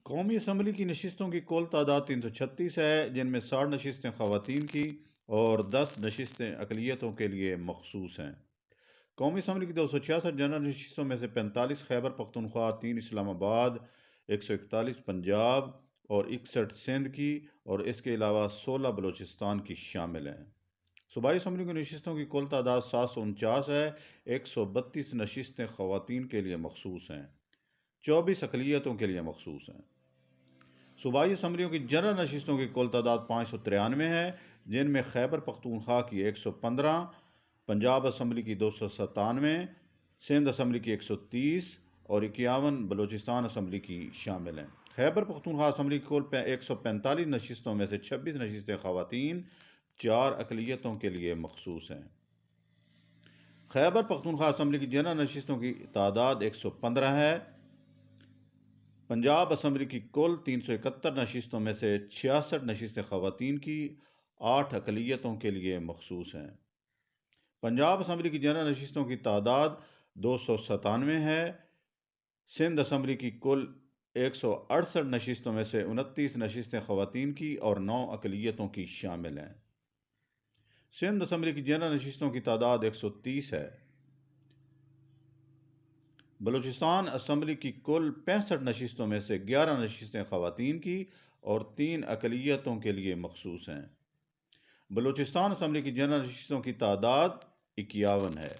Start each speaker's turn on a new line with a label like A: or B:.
A: قومی اسمبلی کی نشستوں کی کل تعداد 336 ہے، جن میں 60 نشستیں خواتین کی اور 10 نشستیں اقلیتوں کے لیے مخصوص ہیں۔ قومی اسمبلی کی 266 جنرل نشستوں میں سے 45 خیبر پختونخوا، 3 اسلام آباد، 141 پنجاب اور 61 سندھ کی اور اس کے علاوہ 16 بلوچستان کی شامل ہیں۔ صوبائی اسمبلی کی نشستوں کی کل تعداد 749 ہے، 132 نشستیں خواتین کے لیے مخصوص ہیں، 24 اقلیتوں کے لیے مخصوص ہیں۔ صوبائی اسمبلیوں کی جنرل نشستوں کی کل تعداد 593 ہے، جن میں خیبر پختونخوا کی 115، پنجاب اسمبلی کی 297، سندھ اسمبلی کی 130 اور 51 بلوچستان اسمبلی کی شامل ہیں۔ خیبر پختونخوا اسمبلی کی کل 145 نشستوں میں سے 26 نشستیں خواتین، 4 اقلیتوں کے لیے مخصوص ہیں۔ خیبر پختونخوا اسمبلی کی جنرل نشستوں کی تعداد 115 ہے۔ پنجاب اسمبلی کی کل 371 نشستوں میں سے 66 نشستیں خواتین کی، 8 اقلیتوں کے لیے مخصوص ہیں۔ پنجاب اسمبلی کی جنرل نشستوں کی تعداد 297 ہے۔ سندھ اسمبلی کی کل 168 نشستوں میں سے 29 نشستیں خواتین کی اور 9 اقلیتوں کی شامل ہیں۔ سندھ اسمبلی کی جنرل نشستوں کی تعداد 130 ہے۔ بلوچستان اسمبلی کی کل 65 نشستوں میں سے 11 نشستیں خواتین کی اور 3 اقلیتوں کے لیے مخصوص ہیں۔ بلوچستان اسمبلی کی جنرل نشستوں کی تعداد 51 ہے۔